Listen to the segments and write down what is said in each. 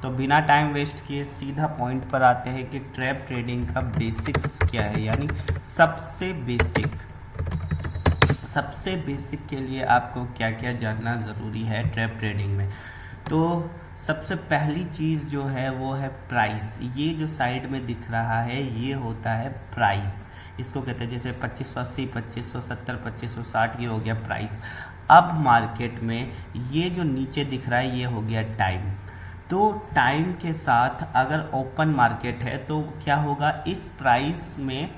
तो बिना time waste किए सीधा पॉइंट पर आते हैं कि ट्रैप ट्रेडिंग का बेसिक्स क्या है, यानी सबसे बेसिक के लिए आपको क्या क्या जानना ज़रूरी है ट्रैप ट्रेडिंग में। तो सबसे पहली चीज़ जो है वो है प्राइस। ये जो साइड में दिख रहा है ये होता है प्राइस, इसको कहते हैं जैसे 2580, 2570, 2560 ये हो गया प्राइस। अब मार्केट में ये जो नीचे दिख रहा है ये हो गया टाइम। तो टाइम के साथ अगर ओपन मार्केट है तो क्या होगा, इस प्राइस में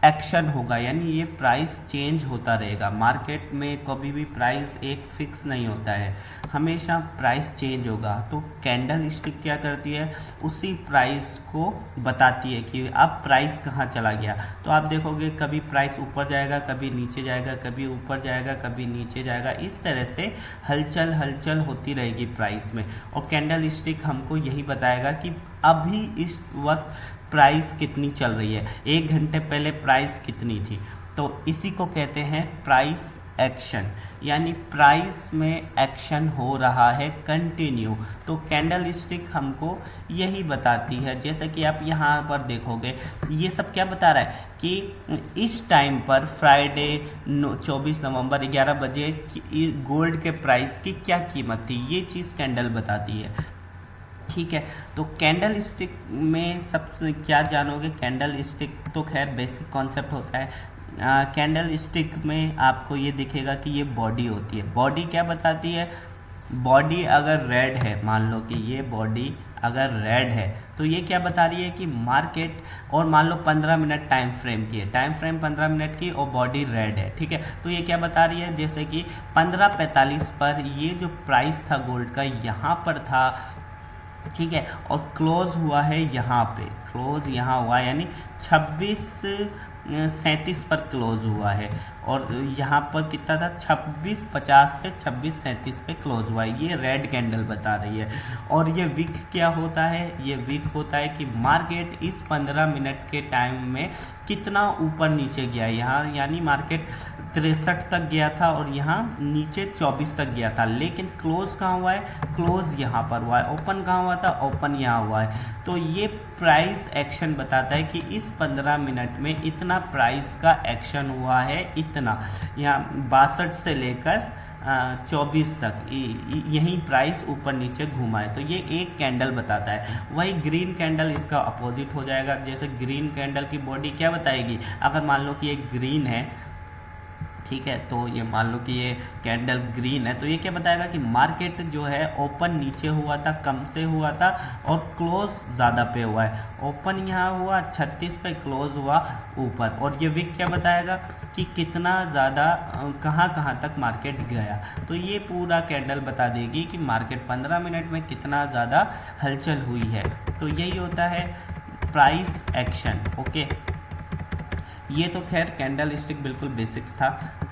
एक्शन होगा, यानी ये प्राइस चेंज होता रहेगा। मार्केट में कभी भी प्राइस एक फिक्स नहीं होता है, हमेशा प्राइस चेंज होगा। तो कैंडल स्टिक क्या करती है, उसी प्राइस को बताती है कि अब प्राइस कहाँ चला गया। तो आप देखोगे कभी प्राइस ऊपर जाएगा, कभी नीचे जाएगा, कभी ऊपर जाएगा, कभी नीचे जाएगा, इस तरह से हलचल होती रहेगी प्राइस में। और कैंडल स्टिक हमको यही बताएगा कि अभी इस वक्त प्राइस कितनी चल रही है, 1 घंटे पहले प्राइस कितनी थी। तो इसी को कहते हैं प्राइस एक्शन, यानी प्राइस में एक्शन हो रहा है कंटिन्यू। तो कैंडल स्टिक हमको यही बताती है। जैसे कि आप यहाँ पर देखोगे ये सब क्या बता रहा है कि इस टाइम पर फ्राइडे 24 नवंबर 11 बजे गोल्ड के प्राइस की क्या कीमत थी, ये चीज़ कैंडल बताती है। ठीक है, तो कैंडल स्टिक में सबसे क्या जानोगे, कैंडल स्टिक तो खैर बेसिक कॉन्सेप्ट होता है। कैंडल स्टिक में आपको ये दिखेगा कि ये बॉडी होती है। बॉडी क्या बताती है, बॉडी अगर रेड है, मान लो कि ये बॉडी अगर रेड है तो ये क्या बता रही है कि मार्केट, और मान लो 15 मिनट टाइम फ्रेम की है, टाइम फ्रेम 15 मिनट की और बॉडी रेड है। ठीक है, तो ये क्या बता रही है, जैसे कि 15:45 पर ये जो प्राइस था गोल्ड का यहाँ पर था, ठीक है, और क्लोज हुआ है यहाँ पे, क्लोज यहाँ हुआ यानी 26:37 पर क्लोज हुआ है, और यहाँ पर कितना था 26:50 से 26:37 पे क्लोज हुआ है। ये रेड कैंडल बता रही है। और ये विक क्या होता है, ये विक होता है कि मार्केट इस 15 मिनट के टाइम में कितना ऊपर नीचे गया। यहाँ यानी मार्केट 63 तक गया था और यहाँ नीचे 24 तक गया था, लेकिन क्लोज कहाँ हुआ है, क्लोज यहाँ पर हुआ है। ओपन कहाँ हुआ था, ओपन यहाँ हुआ है। तो ये प्राइस एक्शन बताता है कि इस 15 मिनट में इतना प्राइस का एक्शन हुआ है, इतना यहाँ 62 से लेकर 24 तक यही प्राइस ऊपर नीचे घूमा है। तो ये एक कैंडल बताता है। वही ग्रीन कैंडल इसका अपोजिट हो जाएगा। जैसे ग्रीन कैंडल की बॉडी क्या बताएगी, अगर मान लो कि ये ग्रीन है, ठीक है, तो ये मान लो कि ये कैंडल ग्रीन है, तो ये क्या बताएगा कि मार्केट जो है ओपन नीचे हुआ था, कम से हुआ था, और क्लोज ज़्यादा पे हुआ है। ओपन यहाँ हुआ 36 पे, क्लोज हुआ ऊपर। और ये विक क्या बताएगा कि कितना ज़्यादा कहाँ तक मार्केट गया। तो ये पूरा कैंडल बता देगी कि मार्केट 15 मिनट में कितना ज़्यादा हलचल हुई है। तो यही होता है प्राइस एक्शन। ओके, ये तो खैर कैंडल स्टिक बिल्कुल बेसिक्स था।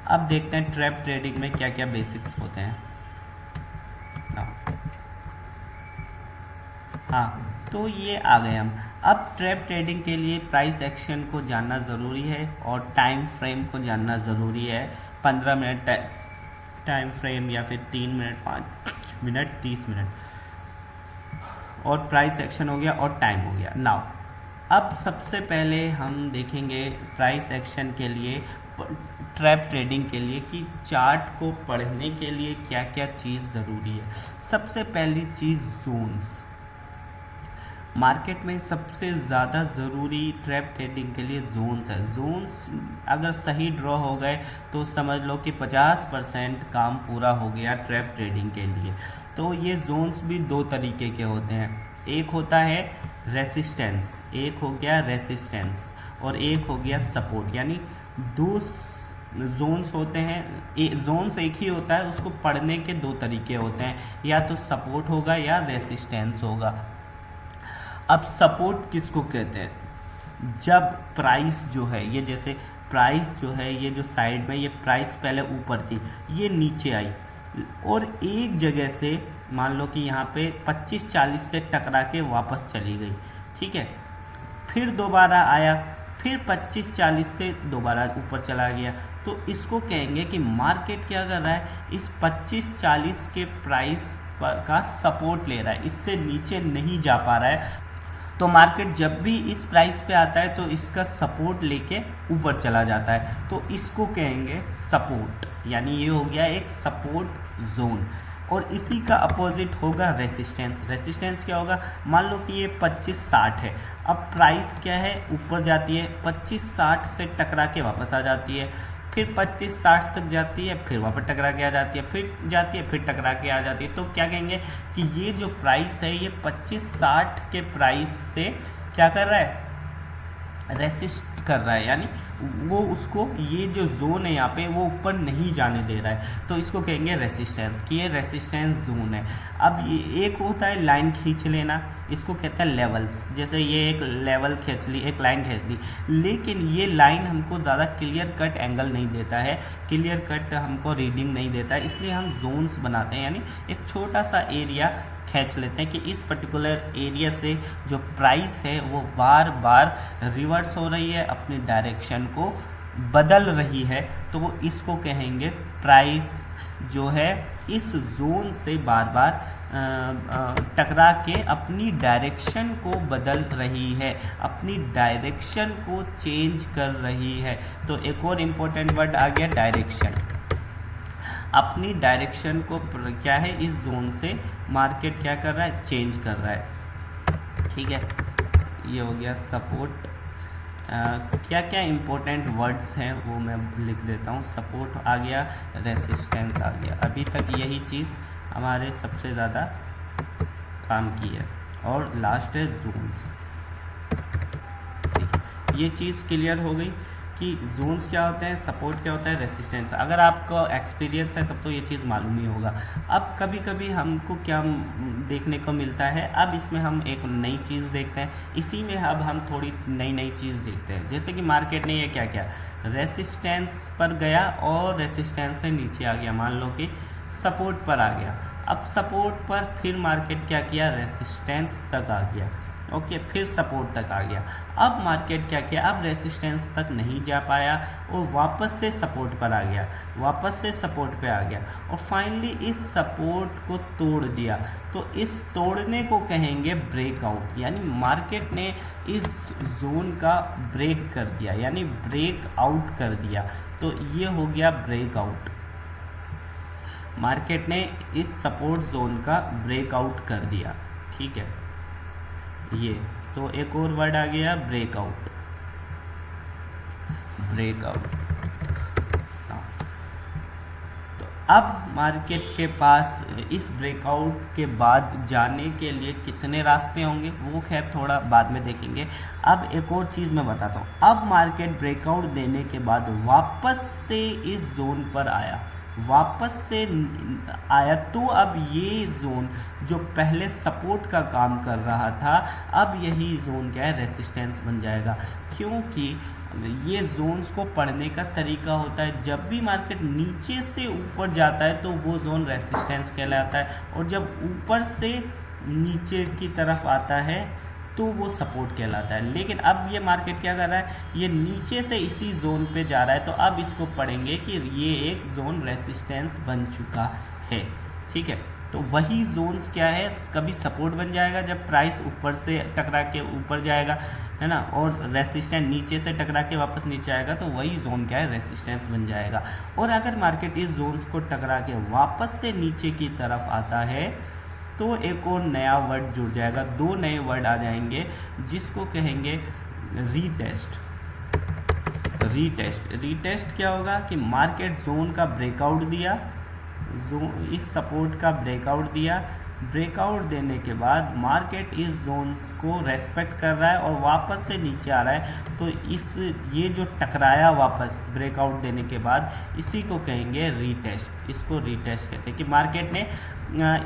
अब देखते हैं ट्रैप ट्रेडिंग में क्या क्या बेसिक्स होते हैं। हाँ, तो ये आ गए हम। अब ट्रैप ट्रेडिंग के लिए प्राइस एक्शन को जानना ज़रूरी है और टाइम फ्रेम को जानना ज़रूरी है। 15 मिनट टाइम फ्रेम या फिर 3 मिनट, 5 मिनट, 30 मिनट, और प्राइस एक्शन हो गया और टाइम हो गया। नाउ अब सबसे पहले हम देखेंगे प्राइस एक्शन के लिए, ट्रैप ट्रेडिंग के लिए, कि चार्ट को पढ़ने के लिए क्या क्या चीज़ ज़रूरी है। सबसे पहली चीज़ जोन्स। मार्केट में सबसे ज़्यादा ज़रूरी ट्रैप ट्रेडिंग के लिए जोन्स है। जोन्स अगर सही ड्रॉ हो गए तो समझ लो कि 50% काम पूरा हो गया ट्रैप ट्रेडिंग के लिए। तो ये जोन्स भी 2 तरीके के होते हैं। एक होता है रेसिस्टेंस, एक हो गया रेसिस्टेंस, और एक हो गया सपोर्ट। यानी 2 जोन्स होते हैं। जोन्स एक ही होता है, उसको पढ़ने के 2 तरीके होते हैं, या तो सपोर्ट होगा या रेसिस्टेंस होगा। अब सपोर्ट किसको कहते हैं, जब प्राइस जो है, ये जैसे प्राइस जो है, ये जो साइड में ये प्राइस पहले ऊपर थी, ये नीचे आई और एक जगह से मान लो कि यहाँ पे 25-40 से टकरा के वापस चली गई, ठीक है, फिर दोबारा आया, फिर 25-40 से दोबारा ऊपर चला गया, तो इसको कहेंगे कि मार्केट क्या कर रहा है, इस 25-40 के प्राइस का सपोर्ट ले रहा है, इससे नीचे नहीं जा पा रहा है। तो मार्केट जब भी इस प्राइस पे आता है तो इसका सपोर्ट लेके ऊपर चला जाता है, तो इसको कहेंगे सपोर्ट, यानी ये हो गया एक सपोर्ट जोन। और इसी का अपोजिट होगा रेसिस्टेंस। रेसिस्टेंस क्या होगा, मान लो कि ये 2560 है, अब प्राइस क्या है, ऊपर जाती है, 2560 से टकरा के वापस आ जाती है, फिर 2560 तक जाती है, फिर वापस टकरा के आ जाती है, फिर जाती है, फिर टकरा के आ जाती है। तो क्या कहेंगे कि ये जो प्राइस है ये 2560 के प्राइस से क्या कर रहा है, रेसिस्ट कर रहा है, यानी वो उसको, ये जो जोन है यहाँ पे वो ऊपर नहीं जाने दे रहा है, तो इसको कहेंगे रेसिस्टेंस, कि ये रेसिस्टेंस जोन है। अब ये एक होता है लाइन खींच लेना, इसको कहते हैं लेवल्स। जैसे ये एक लेवल खींच ली, एक लाइन खींच ली, लेकिन ये लाइन हमको ज़्यादा क्लियर कट एंगल नहीं देता है, क्लियर कट हमको रीडिंग नहीं देता है, इसलिए हम जोन्स बनाते हैं, यानी एक छोटा सा एरिया खींच लेते हैं कि इस पर्टिकुलर एरिया से जो प्राइस है वो बार बार रिवर्स हो रही है, अपनी डायरेक्शन को बदल रही है, तो वो इसको कहेंगे प्राइस जो है इस जोन से बार बार टकरा के अपनी डायरेक्शन को बदल रही है, अपनी डायरेक्शन को चेंज कर रही है। तो एक और इम्पोर्टेंट वर्ड आ गया डायरेक्शन। अपनी डायरेक्शन को क्या है, इस जोन से मार्केट क्या कर रहा है, चेंज कर रहा है। ठीक है, ये हो गया सपोर्ट। क्या क्या इम्पोर्टेंट वर्ड्स हैं वो मैं लिख देता हूँ। सपोर्ट आ गया, रेसिस्टेंस आ गया, अभी तक यही चीज़ हमारे सबसे ज़्यादा काम की है, और लास्ट है जोन्स। ठीक है, ये चीज़ क्लियर हो गई कि जोन्स क्या होते हैं, सपोर्ट क्या होता है, रेसिस्टेंस। अगर आपको एक्सपीरियंस है तब तो ये चीज़ मालूम ही होगा। अब कभी कभी हमको क्या देखने को मिलता है, अब इसमें हम एक नई चीज़ देखते हैं, इसी में अब हम थोड़ी नई नई चीज़ देखते हैं। जैसे कि मार्केट ने ये क्या किया, रेसिस्टेंस पर गया और रेसिस्टेंस से नीचे आ गया, मान लो कि सपोर्ट पर आ गया। अब सपोर्ट पर फिर मार्केट क्या किया, रेसिस्टेंस तक आ गया, ओके, फिर सपोर्ट तक आ गया। अब मार्केट क्या किया, अब रेसिस्टेंस तक नहीं जा पाया और वापस से सपोर्ट पर आ गया, वापस से सपोर्ट पे आ गया, और फाइनली इस सपोर्ट को तोड़ दिया। तो इस तोड़ने को कहेंगे ब्रेकआउट, यानी मार्केट ने इस जोन का ब्रेक कर दिया, यानी ब्रेक आउट कर दिया। तो ये हो गया ब्रेकआउट, मार्केट ने इस सपोर्ट जोन का ब्रेकआउट कर दिया। ठीक है, ये तो एक और वर्ड आ गया ब्रेकआउट, ब्रेकआउट। तो अब मार्केट के पास इस ब्रेकआउट के बाद जाने के लिए कितने रास्ते होंगे वो खैर थोड़ा बाद में देखेंगे। अब एक और चीज़ मैं बताता हूँ, अब मार्केट ब्रेकआउट देने के बाद वापस से इस जोन पर आया, वापस से आया, तो अब ये जोन जो पहले सपोर्ट का काम कर रहा था, अब यही जोन क्या है, रेसिस्टेंस बन जाएगा। क्योंकि ये जोन्स को पढ़ने का तरीका होता है, जब भी मार्केट नीचे से ऊपर जाता है तो वो जोन रेसिस्टेंस कहलाता है, और जब ऊपर से नीचे की तरफ आता है तो वो सपोर्ट कहलाता है। लेकिन अब ये मार्केट क्या कर रहा है, ये नीचे से इसी जोन पे जा रहा है, तो अब इसको पढ़ेंगे कि ये एक जोन रेसिस्टेंस बन चुका है। ठीक है, तो वही जोन्स क्या है, कभी सपोर्ट बन जाएगा जब प्राइस ऊपर से टकरा के ऊपर जाएगा, है ना, और रेसिस्टेंस नीचे से टकरा के वापस नीचे आएगा, तो वही जोन क्या है, रेसिस्टेंस बन जाएगा। और अगर मार्केट इस जोन्स को टकरा के वापस से नीचे की तरफ आता है तो एक और नया वर्ड जुड़ जाएगा, दो नए वर्ड आ जाएंगे जिसको कहेंगे रीटेस्ट। रीटेस्ट, रीटेस्ट क्या होगा कि मार्केट जोन का ब्रेकआउट दिया, इस सपोर्ट का ब्रेकआउट दिया, ब्रेकआउट देने के बाद मार्केट इस जोन को रेस्पेक्ट कर रहा है और वापस से नीचे आ रहा है, तो ये जो टकराया वापस ब्रेकआउट देने के बाद, इसी को कहेंगे रीटेस्ट। इसको रीटेस्ट कहते हैं कि मार्केट ने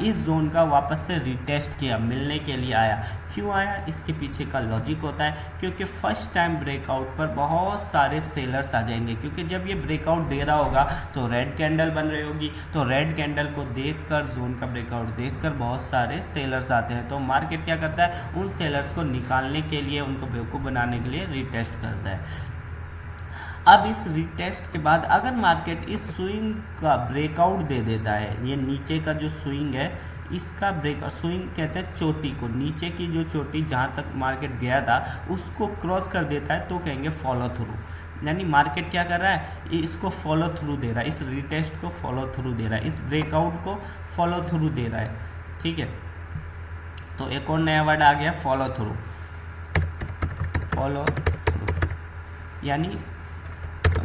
इस जोन का वापस से रीटेस्ट किया, मिलने के लिए आया। क्यों आया, इसके पीछे का लॉजिक होता है क्योंकि फर्स्ट टाइम ब्रेकआउट पर बहुत सारे सेलर्स आ जाएंगे, क्योंकि जब ये ब्रेकआउट दे रहा होगा तो रेड कैंडल बन रही होगी, तो रेड कैंडल को देखकर, जोन का ब्रेकआउट देखकर बहुत सारे सेलर्स आते हैं। तो मार्केट क्या करता है, उन सेलर्स को निकालने के लिए, उनको बेवकूफ़ बनाने के लिए रीटेस्ट करता है। अब इस रीटेस्ट के बाद अगर मार्केट इस स्विंग का ब्रेकआउट दे देता है, ये नीचे का जो स्विंग है इसका ब्रेक स्विंग कहते हैं चोटी को, नीचे की जो चोटी जहाँ तक मार्केट गया था उसको क्रॉस कर देता है तो कहेंगे फॉलो थ्रू। यानी मार्केट क्या कर रहा है, इसको फॉलो थ्रू दे रहा है, इस रिटेस्ट को फॉलो थ्रू दे रहा है, इस ब्रेकआउट को फॉलो थ्रू दे रहा है। ठीक है, तो एक और नया वर्ड आ गया फॉलो थ्रू। फॉलो थ्रू यानी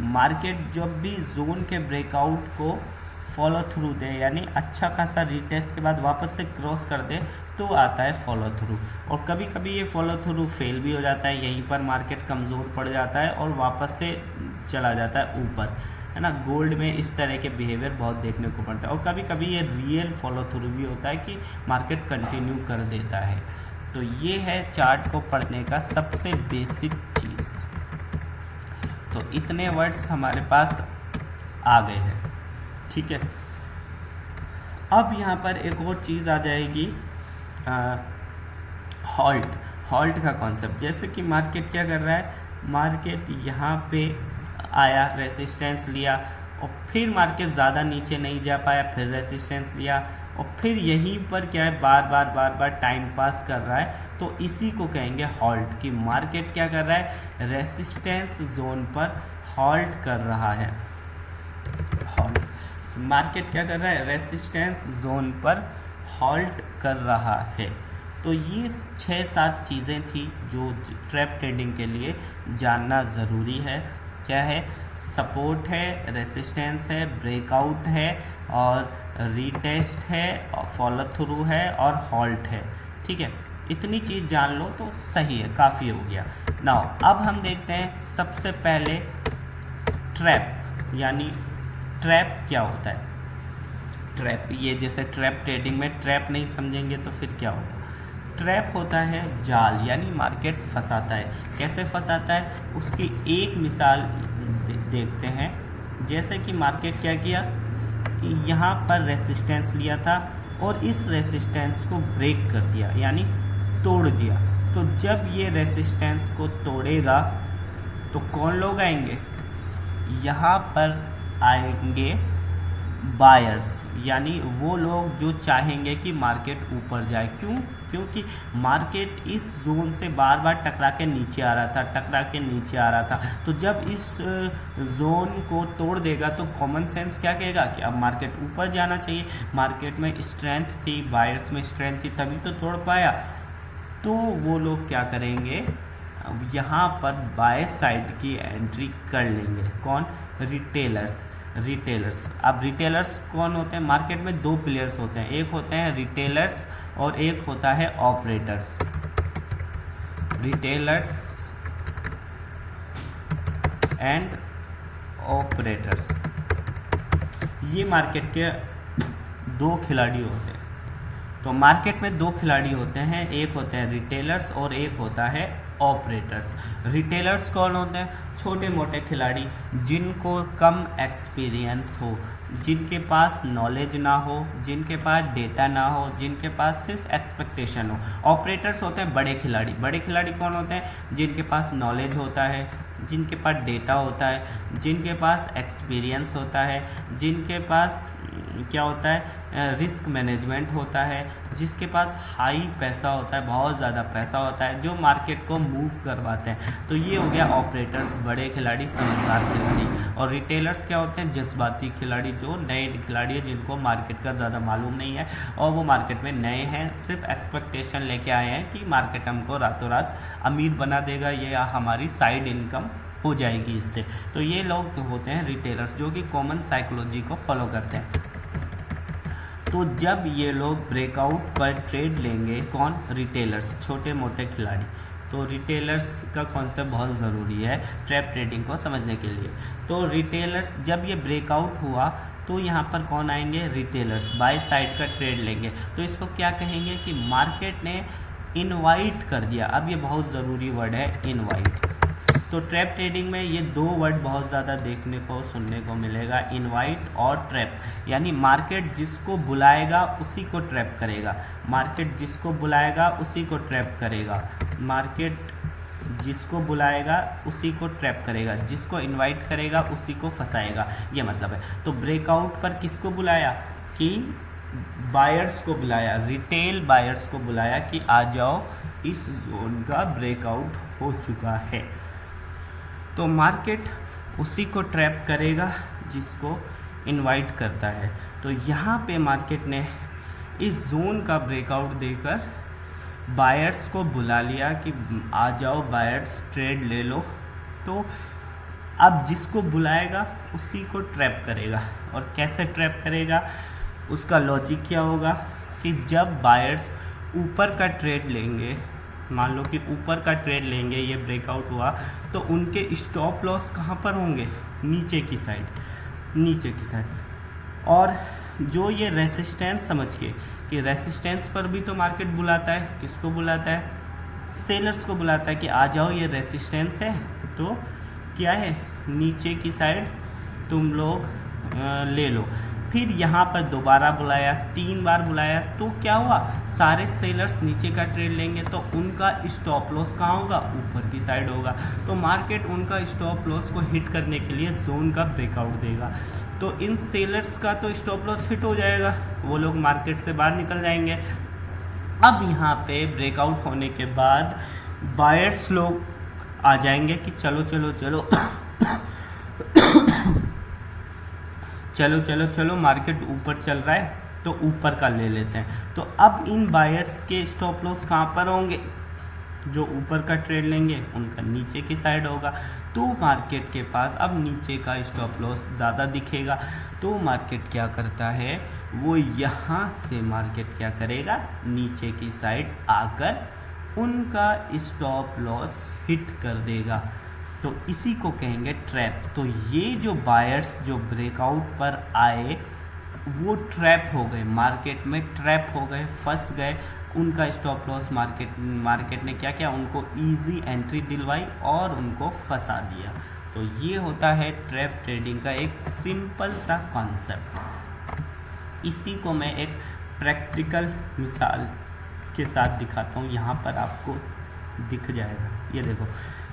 मार्केट जब भी जोन के ब्रेकआउट को फॉलो थ्रू दे, यानी अच्छा खासा रिटेस्ट के बाद वापस से क्रॉस कर दे, तो आता है फॉलो थ्रू। और कभी कभी ये फॉलो थ्रू फेल भी हो जाता है, यहीं पर मार्केट कमज़ोर पड़ जाता है और वापस से चला जाता है ऊपर, है ना। गोल्ड में इस तरह के बिहेवियर बहुत देखने को पड़ता है। और कभी कभी ये रियल फॉलो थ्रू भी होता है कि मार्केट कंटिन्यू कर देता है। तो ये है चार्ट को पढ़ने का सबसे बेसिक चीज़। तो इतने वर्ड्स हमारे पास आ गए हैं। ठीक है, अब यहाँ पर एक और चीज़ आ जाएगी, हॉल्ट का कॉन्सेप्ट। जैसे कि मार्केट क्या कर रहा है, मार्केट यहाँ पे आया, रेसिस्टेंस लिया और फिर मार्केट ज़्यादा नीचे नहीं जा पाया, फिर रेसिस्टेंस लिया और फिर यहीं पर क्या है, बार बार टाइम पास कर रहा है। तो इसी को कहेंगे हॉल्ट, कि मार्केट क्या कर रहा है, रेसिस्टेंस जोन पर हॉल्ट कर रहा है। हॉल्ट, मार्केट क्या कर रहा है, रेसिस्टेंस जोन पर हॉल्ट कर रहा है। तो ये 6-7 चीज़ें थी जो ट्रैप ट्रेडिंग के लिए जानना ज़रूरी है। क्या है, सपोर्ट है, रेसिस्टेंस है, ब्रेकआउट है और रीटेस्ट है, फॉलो थ्रू है और हॉल्ट है। ठीक है, इतनी चीज़ जान लो तो सही है, काफ़ी हो गया। नाउ अब हम देखते हैं सबसे पहले ट्रैप, यानी ट्रैप क्या होता है। ट्रैप, ये जैसे ट्रैप ट्रेडिंग में ट्रैप नहीं समझेंगे तो फिर क्या होगा। ट्रैप होता है जाल, यानी मार्केट फंसाता है। कैसे फंसाता है, उसकी एक मिसाल देखते हैं। जैसे कि मार्केट क्या किया, यहाँ पर रेसिस्टेंस लिया था और इस रेसिस्टेंस को ब्रेक कर दिया, यानी तोड़ दिया। तो जब ये रेसिस्टेंस को तोड़ेगा तो कौन लोग आएंगे, यहाँ पर आएंगे बायर्स, यानी वो लोग जो चाहेंगे कि मार्केट ऊपर जाए। क्यों, क्योंकि मार्केट इस जोन से बार बार टकरा के नीचे आ रहा था, तो जब इस जोन को तोड़ देगा तो कॉमन सेंस क्या कहेगा कि अब मार्केट ऊपर जाना चाहिए। मार्केट में स्ट्रेंथ थी, बायर्स में स्ट्रेंथ थी, तभी तो तोड़ पाया। तो वो लोग क्या करेंगे, अब यहाँ पर बाय साइड की एंट्री कर लेंगे। कौन, रिटेलर्स। अब रिटेलर्स कौन होते हैं, मार्केट में 2 प्लेयर्स होते हैं, एक होते हैं रिटेलर्स और एक होता है ऑपरेटर्स। रिटेलर्स एंड ऑपरेटर्स, ये मार्केट के 2 खिलाड़ी होते हैं। तो मार्केट में 2 खिलाड़ी होते हैं, एक होते हैं रिटेलर्स और एक होता है ऑपरेटर्स। रिटेलर्स कौन होते हैं, छोटे मोटे खिलाड़ी जिनको कम एक्सपीरियंस हो, जिनके पास नॉलेज ना हो, जिनके पास डेटा ना हो, जिनके पास सिर्फ एक्सपेक्टेशन हो। ऑपरेटर्स होते हैं बड़े खिलाड़ी। बड़े खिलाड़ी कौन होते हैं, जिनके पास नॉलेज होता है, जिनके पास डेटा होता है, जिनके पास एक्सपीरियंस होता है, जिनके पास क्या होता है, रिस्क मैनेजमेंट होता है, जिसके पास हाई पैसा होता है, बहुत ज़्यादा पैसा होता है, जो मार्केट को मूव करवाते हैं। तो ये हो गया ऑपरेटर्स, बड़े खिलाड़ी, समझदार खिलाड़ी। और रिटेलर्स क्या होते हैं, जज्बाती खिलाड़ी, जो नए खिलाड़ी है, जिनको मार्केट का ज़्यादा मालूम नहीं है और वो मार्केट में नए हैं, सिर्फ एक्सपेक्टेशन लेके आए हैं कि मार्केट हमको रातों रात अमीर बना देगा, ये हमारी साइड इनकम हो जाएगी इससे। तो ये लोग होते हैं रिटेलर्स, जो कि कॉमन साइकोलॉजी को फॉलो करते हैं। तो जब ये लोग ब्रेकआउट पर ट्रेड लेंगे, कौन, रिटेलर्स, छोटे मोटे खिलाड़ी। तो रिटेलर्स का कॉन्सेप्ट बहुत ज़रूरी है ट्रैप ट्रेडिंग को समझने के लिए। तो रिटेलर्स जब ये ब्रेकआउट हुआ तो यहाँ पर कौन आएंगे, रिटेलर्स, बाय साइड का ट्रेड लेंगे। तो इसको क्या कहेंगे कि मार्केट ने इनवाइट कर दिया। अब ये बहुत ज़रूरी वर्ड है, इनवाइट। तो ट्रैप ट्रेडिंग में ये 2 वर्ड बहुत ज़्यादा देखने को सुनने को मिलेगा, इनवाइट और ट्रैप। यानी मार्केट जिसको बुलाएगा उसी को ट्रैप करेगा, मार्केट जिसको बुलाएगा उसी को ट्रैप करेगा, मार्केट जिसको बुलाएगा उसी को ट्रैप करेगा, जिसको इनवाइट करेगा उसी को फंसाएगा, ये मतलब है। तो ब्रेकआउट पर किसको बुलाया, कि बायर्स को बुलाया, रिटेल बायर्स को बुलाया कि आ जाओ, इस जोन का ब्रेकआउट हो चुका है। तो मार्केट उसी को ट्रैप करेगा जिसको इनवाइट करता है। तो यहाँ पे मार्केट ने इस जोन का ब्रेकआउट देकर बायर्स को बुला लिया कि आ जाओ बायर्स, ट्रेड ले लो। तो अब जिसको बुलाएगा उसी को ट्रैप करेगा। और कैसे ट्रैप करेगा, उसका लॉजिक क्या होगा कि जब बायर्स ऊपर का ट्रेड लेंगे, मान लो कि ऊपर का ट्रेड लेंगे, ये ब्रेकआउट हुआ, तो उनके स्टॉप लॉस कहाँ पर होंगे, नीचे की साइड। और जो ये रेसिस्टेंस समझ के कि रेसिस्टेंस पर भी तो मार्केट बुलाता है, किसको बुलाता है, सेलर्स को बुलाता है कि आ जाओ, ये रेसिस्टेंस है, तो क्या है, नीचे की साइड तुम लोग ले लो। फिर यहाँ पर दोबारा बुलाया, 3 बार बुलाया, तो क्या हुआ, सारे सेलर्स नीचे का ट्रेड लेंगे तो उनका स्टॉप लॉस कहाँ होगा, ऊपर की साइड होगा। तो मार्केट उनका स्टॉप लॉस को हिट करने के लिए जोन का ब्रेकआउट देगा। तो इन सेलर्स का तो स्टॉप लॉस हिट हो जाएगा, वो लोग मार्केट से बाहर निकल जाएंगे। अब यहाँ पे ब्रेकआउट होने के बाद बायर्स लोग आ जाएंगे कि चलो चलो चलो चलो चलो चलो, मार्केट ऊपर चल रहा है तो ऊपर का ले लेते हैं। तो अब इन बायर्स के स्टॉप लॉस कहाँ पर होंगे, जो ऊपर का ट्रेड लेंगे उनका नीचे की साइड होगा। तो मार्केट के पास अब नीचे का स्टॉप लॉस ज़्यादा दिखेगा। तो मार्केट क्या करता है, वो यहाँ से मार्केट क्या करेगा, नीचे की साइड आकर उनका स्टॉप लॉस हिट कर देगा। तो इसी को कहेंगे ट्रैप। तो ये जो बायर्स जो ब्रेकआउट पर आए वो ट्रैप हो गए, मार्केट में ट्रैप हो गए, फंस गए। उनका स्टॉप लॉस मार्केट ने क्या किया, उनको इजी एंट्री दिलवाई और उनको फंसा दिया। तो ये होता है ट्रैप ट्रेडिंग का एक सिंपल सा कॉन्सेप्ट। इसी को मैं एक प्रैक्टिकल मिसाल के साथ दिखाता हूँ, यहाँ पर आपको दिख जाएगा। ये देखो,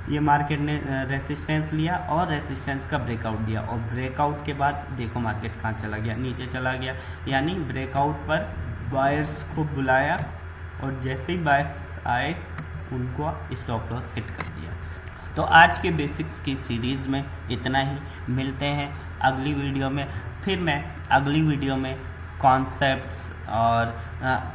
ये मार्केट ने रेसिस्टेंस लिया और रेसिस्टेंस का ब्रेकआउट दिया, और ब्रेकआउट के बाद देखो मार्केट कहाँ चला गया, नीचे चला गया। यानी ब्रेकआउट पर बायर्स को बुलाया और जैसे ही बायर्स आए उनको स्टॉप लॉस हिट कर दिया। तो आज के बेसिक्स की सीरीज़ में इतना ही, मिलते हैं अगली वीडियो में। फिर मैं अगली वीडियो में कॉन्सेप्ट्स और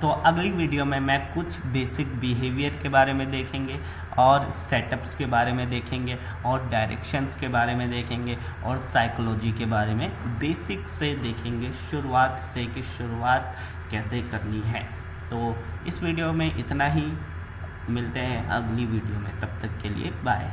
तो अगली वीडियो में मैं कुछ बेसिक बिहेवियर के बारे में देखेंगे और सेटअप्स के बारे में देखेंगे और डायरेक्शंस के बारे में देखेंगे और साइकोलॉजी के बारे में बेसिक से देखेंगे, शुरुआत से कि शुरुआत कैसे करनी है। तो इस वीडियो में इतना ही, मिलते हैं अगली वीडियो में, तब तक के लिए बाय।